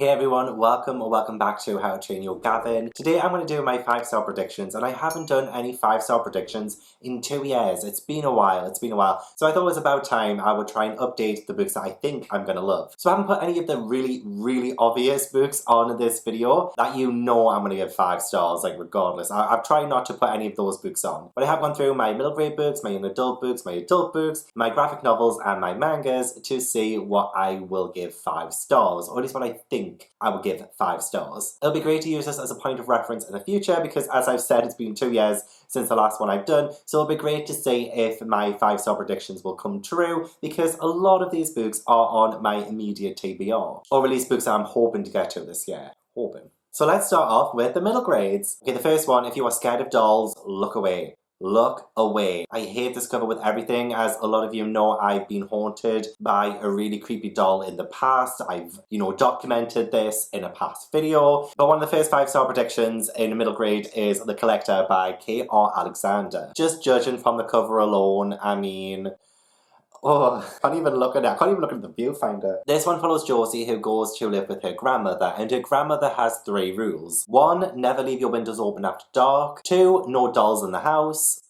Hey everyone, welcome or welcome back to How to Train Your Gavin. Today I'm going to do my 5-star predictions, and I haven't done any 5-star predictions in 2 years. It's been a while. So I thought it was about time I would try and update the books that I think I'm going to love. So I haven't put any of the really obvious books on this video that you know I'm going to give 5 stars, like regardless. I've tried not to put any of those books on. But I have gone through my middle grade books, my young adult books, my adult books, my graphic novels and my mangas to see what I will give 5 stars, or at least what I think I would give 5 stars. It'll be great to use this as a point of reference in the future because, as I've said, it's been 2 years since the last one I've done, so it'll be great to see if my 5-star predictions will come true because a lot of these books are on my immediate TBR, or at least books that I'm hoping to get to this year. So let's start off with the middle grades. Okay, the first one, if you are scared of dolls, look away. Look away. I hate this cover with everything. As a lot of you know, I've been haunted by a really creepy doll in the past. I've, documented this in a past video. But one of the first 5-star predictions in middle grade is The Collector by K.R. Alexander. Just judging from the cover alone, I mean... oh, I can't even look at it. I can't even look at the viewfinder. This one follows Josie, who goes to live with her grandmother, and her grandmother has 3 rules. 1, never leave your windows open after dark. 2, no dolls in the house.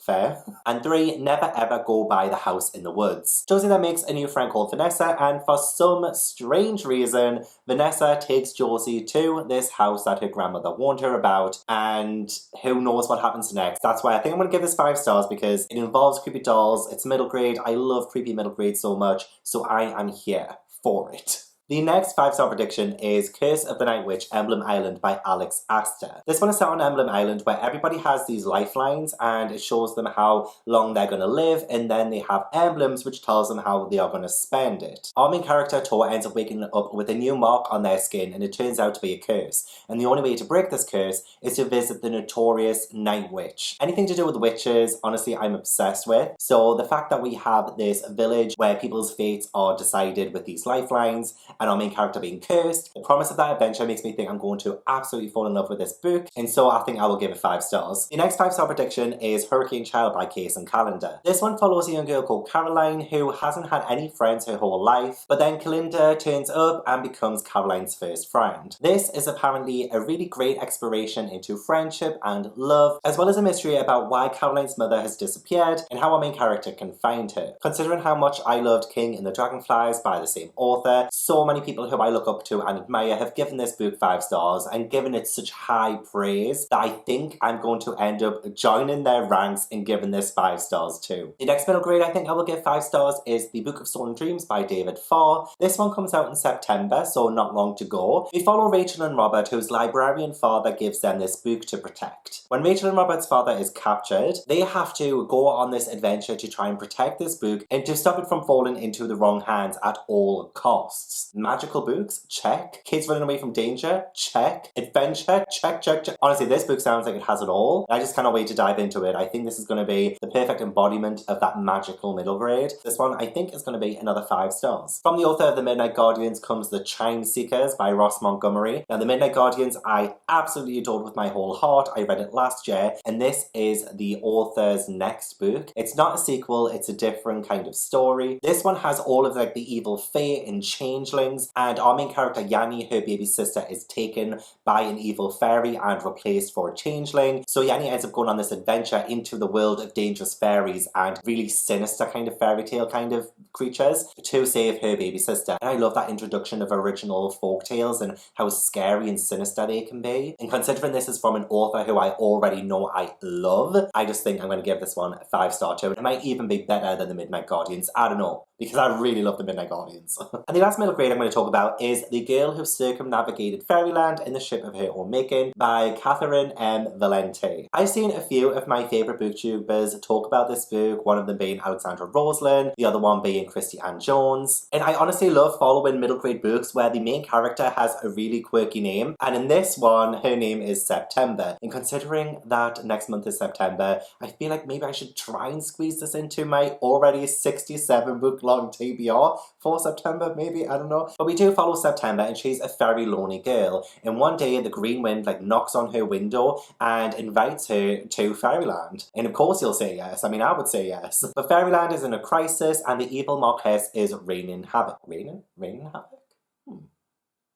Fair. And 3, never ever go by the house in the woods. Josie then makes a new friend called Vanessa, and for some strange reason, Vanessa takes Josie to this house that her grandmother warned her about, and who knows what happens next. That's why I think I'm going to give this 5 stars because it involves creepy dolls, it's middle grade, I love creepy middle grade so much, so I am here for it. The next 5-star prediction is Curse of the Night Witch, Emblem Island by Alex Astor. This one is set on Emblem Island where everybody has these lifelines and it shows them how long they're going to live, and then they have emblems which tells them how they are going to spend it. Our main character, Tor, ends up waking up with a new mark on their skin, and it turns out to be a curse. And the only way to break this curse is to visit the notorious Night Witch. Anything to do with witches, honestly, I'm obsessed with. So the fact that we have this village where people's fates are decided with these lifelines, and our main character being cursed, the promise of that adventure makes me think I'm going to absolutely fall in love with this book, and so I think I will give it 5 stars. The next 5-star prediction is Hurricane Child by Kirsten Calendar. This one follows a young girl called Caroline who hasn't had any friends her whole life, but then Kalinda turns up and becomes Caroline's first friend. This is apparently a really great exploration into friendship and love, as well as a mystery about why Caroline's mother has disappeared and how our main character can find her. Considering how much I loved King and the Dragonflies by the same author, so many people who I look up to and admire have given this book 5 stars and given it such high praise that I think I'm going to end up joining their ranks and giving this 5 stars too. The next middle grade I think I will give 5 stars is The Book of Stolen Dreams by David Farr. This one comes out in September, so not long to go. We follow Rachael and Robert, whose librarian father gives them this book to protect. When Rachael and Robert's father is captured, they have to go on this adventure to try and protect this book and to stop it from falling into the wrong hands at all costs. Magical books? Check. Kids running away from danger? Check. Adventure? Check. Honestly, this book sounds like it has it all. I just cannot wait to dive into it. I think this is going to be the perfect embodiment of that magical middle grade. This one, I think, is going to be another 5 stars. From the author of The Midnight Guardians comes The Chime Seekers by Ross Montgomery. Now, The Midnight Guardians, I absolutely adored with my whole heart. I read it last year, and this is the author's next book. It's not a sequel, it's a different kind of story. This one has all of like the evil fae and changelings, and our main character Danie, her baby sister, is taken by an evil fairy and replaced for a changeling. So Danie ends up going on this adventure into the world of dangerous fairies and really sinister kind of fairy tale kind of creatures to save her baby sister. And I love that introduction of original folk tales and how scary and sinister they can be. And considering this is from an author who I already know I love, I just think I'm going to give this one a 5 star too. It might even be better than The Midnight Guardians. I don't know, because I really love The Midnight Guardians. And the last middle grade I'm going to talk about is The Girl Who Circumnavigated Fairyland in the Ship of Her Own Making by Catherine M. Valente. I've seen a few of my favourite booktubers talk about this book, one of them being Alexandra Roslin, the other one being Christy Ann Jones. And I honestly love following middle grade books where the main character has a really quirky name, and in this one, her name is September. And considering that next month is September, I feel like maybe I should try and squeeze this into my already 67 book long TBR for September, maybe, I don't know. But we do follow September, and she's a very lonely girl. And one day the green wind knocks on her window and invites her to Fairyland. And of course you'll say yes. I mean, I would say yes. But Fairyland is in a crisis and the evil Marquess is raining havoc. Raining havoc?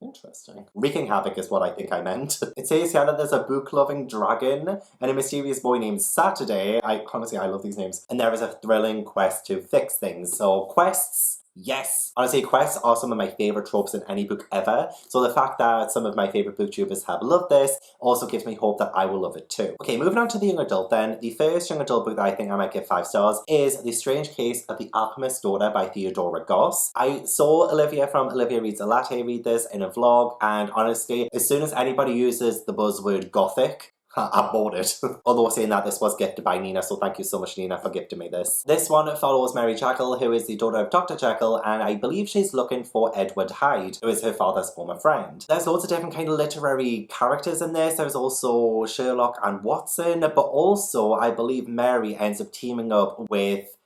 Interesting. Wreaking havoc is what I think I meant. It says here that there's a book-loving dragon and a mysterious boy named Saturday. Honestly, I love these names. And there is a thrilling quest to fix things. So quests, yes. Honestly, quests are some of my favourite tropes in any book ever. So the fact that some of my favourite booktubers have loved this also gives me hope that I will love it too. Okay, moving on to the young adult then. The first young adult book that I think I might give 5 stars is The Strange Case of the Alchemist's Daughter by Theodora Goss. I saw Olivia from Olivia Reads a Latte read this in a vlog, and honestly, as soon as anybody uses the buzzword gothic, I bought it. Although saying that, this was gifted by Nina, so thank you so much, Nina, for gifting me this. This one follows Mary Jekyll, who is the daughter of Dr. Jekyll, and I believe she's looking for Edward Hyde, who is her father's former friend. There's loads of different kind of literary characters in this. There's also Sherlock and Watson, but also I believe Mary ends up teaming up with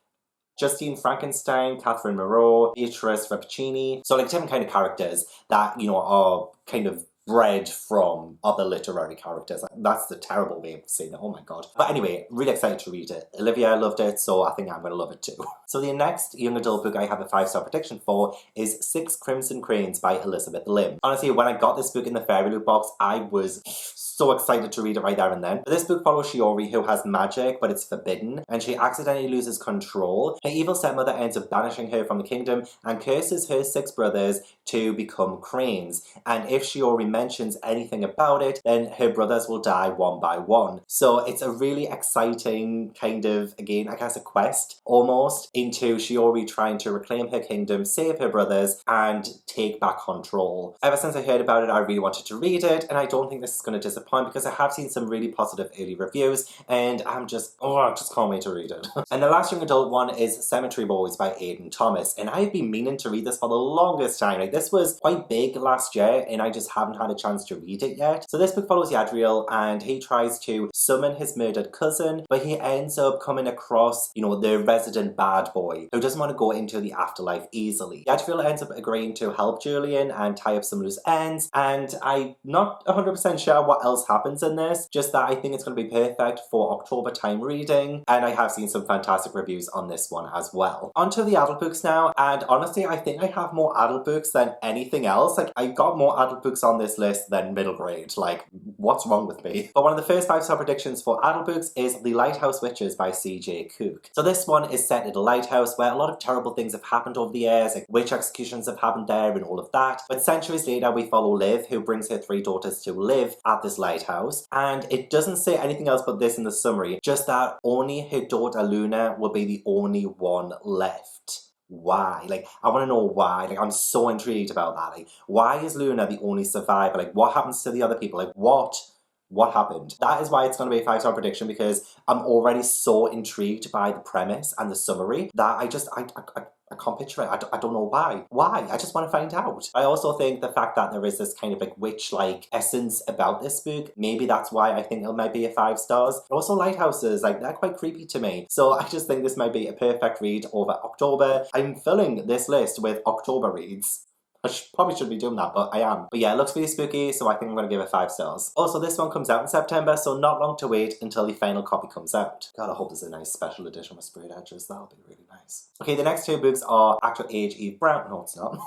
Justine Frankenstein, Catherine Moreau, Beatrice Rappaccini. So like different kind of characters that, you know, are kind of bred from other literary characters. That's the terrible way of saying it, oh my god. But anyway, really excited to read it. Olivia loved it, so I think I'm going to love it too. So the next young adult book I have a 5-star prediction for is 6 Crimson Cranes by Elizabeth Lim. Honestly, when I got this book in the Fairy Loot box, I was so excited to read it right there and then. But this book follows Shiori, who has magic, but it's forbidden, and she accidentally loses control. Her evil stepmother ends up banishing her from the kingdom and curses her 6 brothers to become cranes. And if Shiori mentions anything about it, then her brothers will die one by one. So it's a really exciting kind of, again, I guess a quest almost into Shiori trying to reclaim her kingdom, save her brothers, and take back control. Ever since I heard about it, I really wanted to read it, and I don't think this is going to disappoint because I have seen some really positive early reviews, and I just can't wait to read it. And the last young adult one is Cemetery Boys by Aidan Thomas, and I've been meaning to read this for the longest time. Like, this was quite big last year, and I just haven't had a chance to read it yet. So this book follows Yadriel, and he tries to summon his murdered cousin, but he ends up coming across, you know, the resident bad boy who doesn't want to go into the afterlife easily. Yadriel ends up agreeing to help Julian and tie up some loose ends, and I'm not 100% sure what else happens in this, just that I think it's going to be perfect for October time reading, and I have seen some fantastic reviews on this one as well. On to the adult books now, and honestly I think I have more adult books than anything else. Like, I got more adult books on this list than middle grade. Like, what's wrong with me? But one of the first 5-star predictions for adult books is The Lighthouse Witches by C.J. Cook. So this one is set in a lighthouse where a lot of terrible things have happened over the years, like witch executions have happened there and all of that. But centuries later we follow Liv, who brings her 3 daughters to live at this lighthouse, and it doesn't say anything else but this in the summary, just that only her daughter Luna will be the only one left. Why? Like, I want to know why. Like, I'm so intrigued about that. Like, why is Luna the only survivor? Like, what happens to the other people? Like, what happened? That is why it's going to be a 5-star prediction, because I'm already so intrigued by the premise and the summary that I can't picture it. I don't know why. Why? I just want to find out. I also think the fact that there is this kind of like witch-like essence about this book, maybe that's why I think it might be a 5 stars. But also lighthouses, like, they're quite creepy to me. So I just think this might be a perfect read over October. I'm filling this list with October reads. I probably shouldn't be doing that, but I am. But yeah, it looks really spooky, so I think I'm going to give it 5 stars. Also, this one comes out in September, so not long to wait until the final copy comes out. God, I hope there's a nice special edition with sprayed edges. That'll be really nice. Okay, the next 2 books are Actual Age Eve Brown. No, it's not.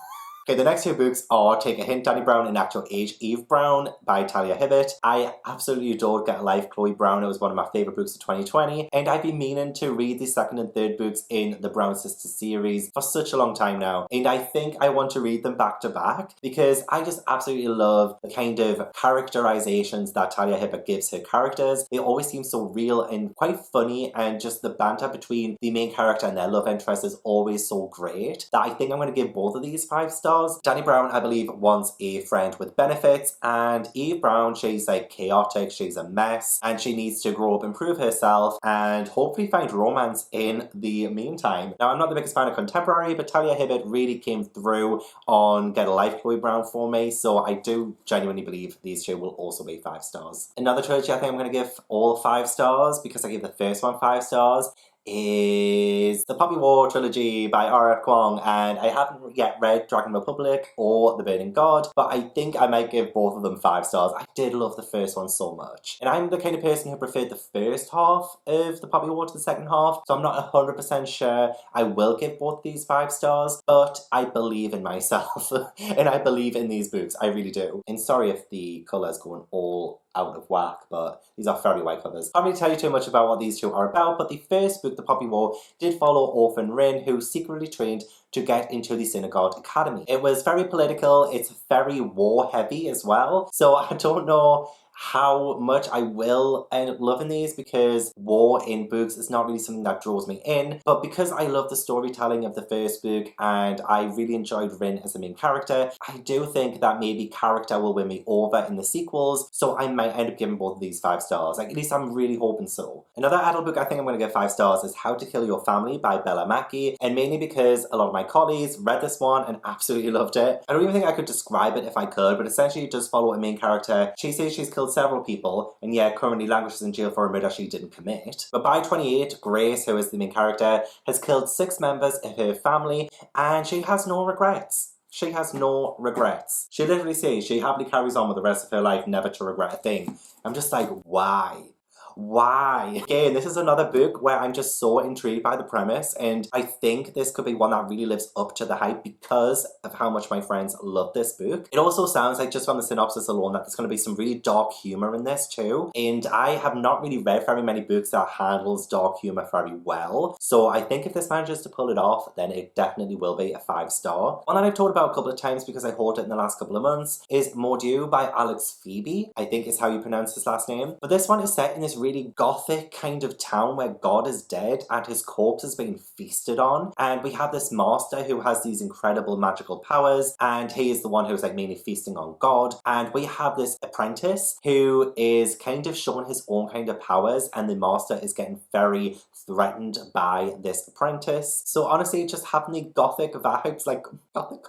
Okay, the next 2 books are Take a Hint, Danie Brown and Actual Age Eve Brown by Talia Hibbert. I absolutely adored Get a Life, Chloe Brown. It was one of my favourite books of 2020, and I've been meaning to read the 2nd and 3rd books in the Brown Sisters series for such a long time now, and I think I want to read them back to back because I just absolutely love the kind of characterizations that Talia Hibbert gives her characters. They always seem so real and quite funny, and just the banter between the main character and their love interest is always so great that I think I'm going to give both of these 5 stars. Danie Brown, I believe, wants a friend with benefits, and Eve Brown, she's like chaotic, she's a mess, and she needs to grow up, improve herself, and hopefully find romance in the meantime. Now, I'm not the biggest fan of contemporary, but Talia Hibbert really came through on Get a Life, Chloe Brown for me, so I do genuinely believe these 2 will also be 5 stars. Another trilogy I think I'm going to give all 5 stars, because I gave the first one 5 stars, is the Poppy War trilogy by R.F. Kuang, and I haven't yet read Dragon Republic or The Burning God, but I think I might give both of them 5 stars. I did love the first one so much. And I'm the kind of person who preferred the first half of the Poppy War to the second half, so I'm not 100% sure I will give both these 5 stars, but I believe in myself, and I believe in these books, I really do. And sorry if the colours going all out of whack, but these are very white covers. I can't really tell you too much about what these two are about, but the first book, The Poppy War, did follow Orphan Rin, who secretly trained to get into the Synagogue Academy. It was very political, it's very war heavy as well, so I don't know how much I will end up loving these because war in books is not really something that draws me in, but because I love the storytelling of the first book and I really enjoyed Rin as the main character, I do think that maybe character will win me over in the sequels, so I might end up giving both of these 5 stars. Like, at least I'm really hoping so. Another adult book I think I'm going to give 5 stars is How to Kill Your Family by Bella Mackie, and mainly because a lot of my colleagues read this one and absolutely loved it. I don't even think I could describe it if I could, but essentially it does follow a main character. She says she's killed several people, and yet currently languishes in jail for a murder she didn't commit. But by 28, Grace, who is the main character, has killed 6 members of her family, and she has no regrets. She has no regrets. She literally says she happily carries on with the rest of her life, never to regret a thing. I'm just like, why? Why? Again, this is another book where I'm just so intrigued by the premise, and I think this could be one that really lives up to the hype because of how much my friends love this book. It also sounds like, just from the synopsis alone, that there's going to be some really dark humour in this too, and I have not really read very many books that handles dark humour very well, so I think if this manages to pull it off, then it definitely will be a 5 star. One that I've talked about a couple of times because I hauled it in the last couple of months is Mordieu by Alex Phoebe, I think is how you pronounce his last name. But this one is set in this really gothic kind of town where God is dead and his corpse is being feasted on, and we have this master who has these incredible magical powers, and he is the one who's like mainly feasting on God, and we have this apprentice who is kind of showing his own kind of powers, and the master is getting very threatened by this apprentice. So honestly, just having the gothic vibes, like gothic.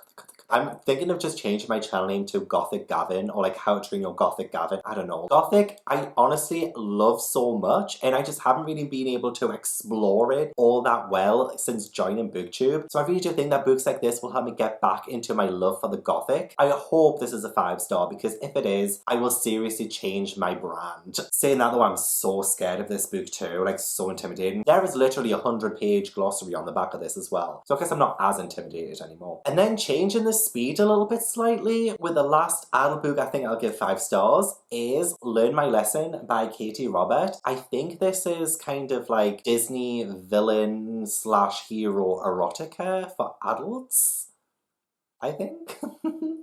I'm thinking of just changing my channel name to Gothic Gavin, or like How to Train Your Gothic Gavin. I don't know. Gothic, I honestly love so much, and I just haven't really been able to explore it all that well since joining BookTube. So I really do think that books like this will help me get back into my love for the Gothic. I hope this is a 5 star, because if it is, I will seriously change my brand. Saying that though, I'm so scared of this book too, like so intimidating. There is literally a 100-page glossary on the back of this as well, so I guess I'm not as intimidated anymore. And then changing the speed a little bit slightly, with the last adult book I think I'll give 5 stars is Learn My Lesson by Katie Robert. I think this is kind of like Disney villain / hero erotica for adults, I think.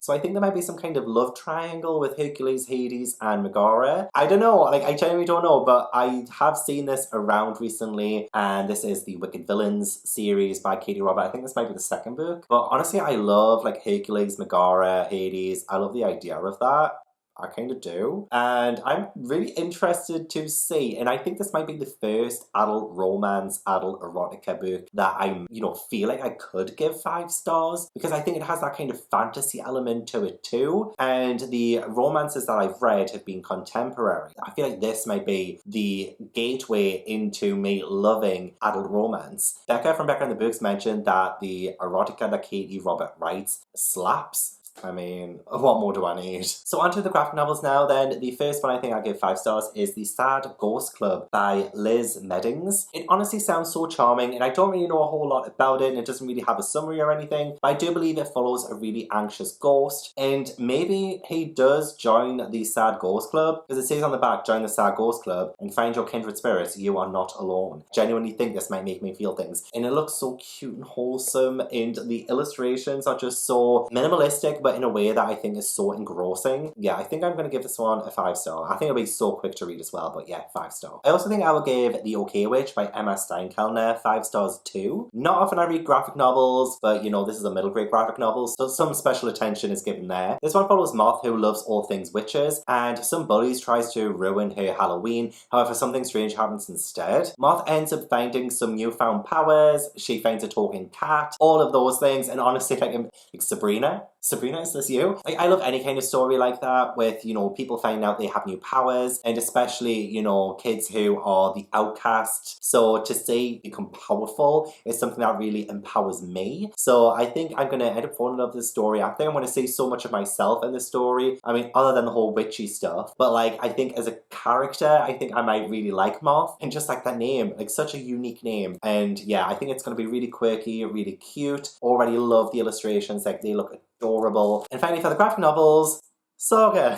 So I think there might be some kind of love triangle with Hercules, Hades, and Megara. I don't know, like I genuinely don't know, but I have seen this around recently, and this is the Wicked Villains series by Katie Robert. I think this might be the 2nd book. But honestly, I love like Hercules, Megara, Hades. I love the idea of that. I kind of do. And I'm really interested to see, and I think this might be the first adult romance, adult erotica book that I, feel like I could give 5 stars, because I think it has that kind of fantasy element to it too, and the romances that I've read have been contemporary. I feel like this might be the gateway into me loving adult romance. Becca from Becca and the Books mentioned that the erotica that Katie Robert writes slaps. I mean, what more do I need? So onto the graphic novels now then. The first one I think I'll give 5 stars is The Sad Ghost Club by Liz Meddings. It honestly sounds so charming, and I don't really know a whole lot about it, and it doesn't really have a summary or anything, but I do believe it follows a really anxious ghost, and maybe he does join the Sad Ghost Club, because it says on the back, join the Sad Ghost Club and find your kindred spirits, you are not alone. I genuinely think this might make me feel things, and it looks so cute and wholesome, and the illustrations are just so minimalistic, but in a way that I think is so engrossing. Yeah, I think I'm going to give this one a 5 star. I think it'll be so quick to read as well, but yeah, 5 star. I also think I will give The OK Witch by Emma Steinkellner 5 stars too. Not often I read graphic novels, but this is a middle grade graphic novel, so some special attention is given there. This one follows Moth, who loves all things witches, and some bullies tries to ruin her Halloween. However, something strange happens instead. Moth ends up finding some newfound powers, she finds a talking cat, all of those things, and honestly, like Sabrina, Sabrina, is this you? Like, I love any kind of story like that with, you know, people finding out they have new powers, and especially, you know, kids who are the outcast. So to see become powerful is something that really empowers me. So I think I'm gonna end up falling in love with this story. I think I'm gonna see so much of myself in this story. I mean, other than the whole witchy stuff, but like, I think as a character, I think I might really like Moth, and just like that name, like such a unique name. And yeah, I think it's gonna be really quirky, really cute. Already love the illustrations, like they look adorable. And finally, for the graphic novels, Saga.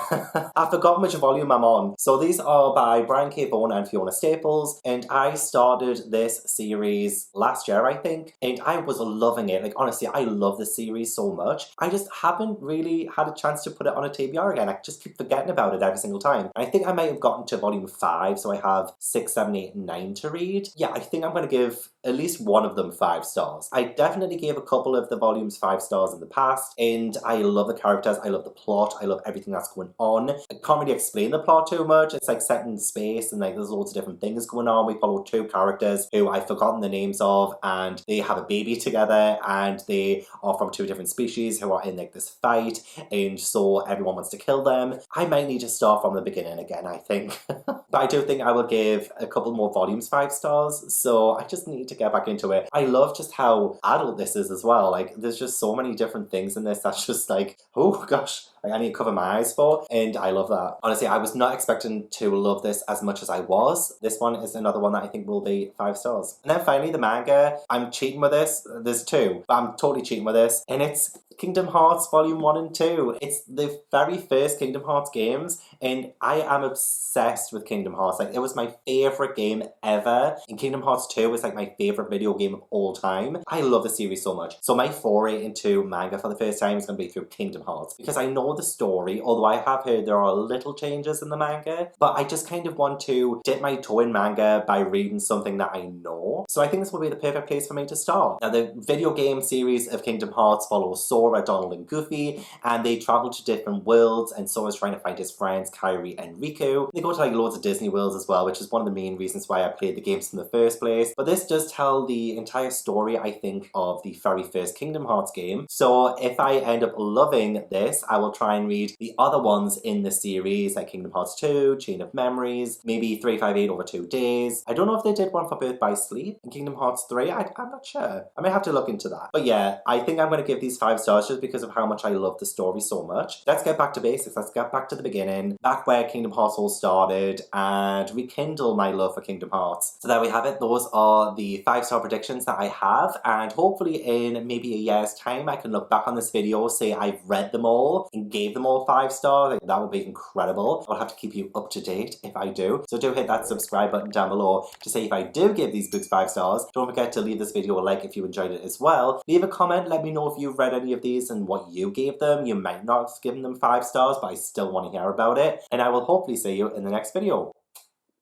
I've forgotten which volume I'm on. So these are by Brian K. Vaughan and Fiona Staples, and I started this series last year, I think, and I was loving it. Like, honestly, I love this series so much. I just haven't really had a chance to put it on a TBR again. I just keep forgetting about it every single time. I think I might have gotten to volume 5, so I have 6, 7, 8, 9 to read. Yeah, I think I'm going to give at least one of them 5 stars. I definitely gave a couple of the volumes 5 stars in the past, and I love the characters, I love the plot, I love everything that's going on. I can't really explain the plot too much. It's like set in space and like there's loads of different things going on. We follow 2 characters who I've forgotten the names of, and they have a baby together, and they are from 2 different species who are in like this fight, and so everyone wants to kill them. I might need to start from the beginning again, I think. But I do think I will give a couple more volumes 5 stars, so I just need to get back into it. I love just how adult this is as well. Like, there's just so many different things in this that's just like, oh gosh, like I need to cover my eyes for, and I love that. Honestly, I was not expecting to love this as much as I was. This one is another one that I think will be 5 stars. And then finally, the manga. I'm cheating with this. There's 2, but I'm totally cheating with this, and it's Kingdom Hearts Volume 1 and 2. It's the very first Kingdom Hearts games, and I am obsessed with Kingdom Hearts. Like, it was my favourite game ever, and Kingdom Hearts 2 was like my favourite video game of all time. I love the series so much. So my foray into manga for the first time is going to be through Kingdom Hearts, because I know the story, although I have heard there are little changes in the manga, but I just kind of want to dip my toe in manga by reading something that I know. So I think this will be the perfect place for me to start. Now, the video game series of Kingdom Hearts follows Sora, Donald, and Goofy, and they travel to different worlds, and Sora's trying to find his friends Kairi and Riku. They go to like loads of Disney worlds as well, which is one of the main reasons why I played the games in the first place. But this does tell the entire story, I think, of the very first Kingdom Hearts game. So if I end up loving this, I will try and read the other ones in the series, like Kingdom Hearts 2, Chain of Memories, maybe 358 over 2 days. I don't know if they did one for Birth by Sleep in Kingdom Hearts 3. I'm not sure. I may have to look into that. But yeah, I think I'm going to give these 5 stars just because of how much I love the story so much. Let's get back to basics. Let's get back to the beginning, back where Kingdom Hearts all started, and rekindle my love for Kingdom Hearts. So there we have it. Those are the 5-star predictions that I have, and hopefully in maybe a year's time I can look back on this video, say I've read them all and gave them all 5 stars. Like, that would be incredible. I'll have to keep you up to date if I do. So do hit that subscribe button down below to say if I do give these books 5 stars. Don't forget to leave this video a like if you enjoyed it as well. Leave a comment, let me know if you've read any of these and what you gave them. You might not have given them 5 stars, but I still want to hear about it. And I will hopefully see you in the next video.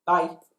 Bye!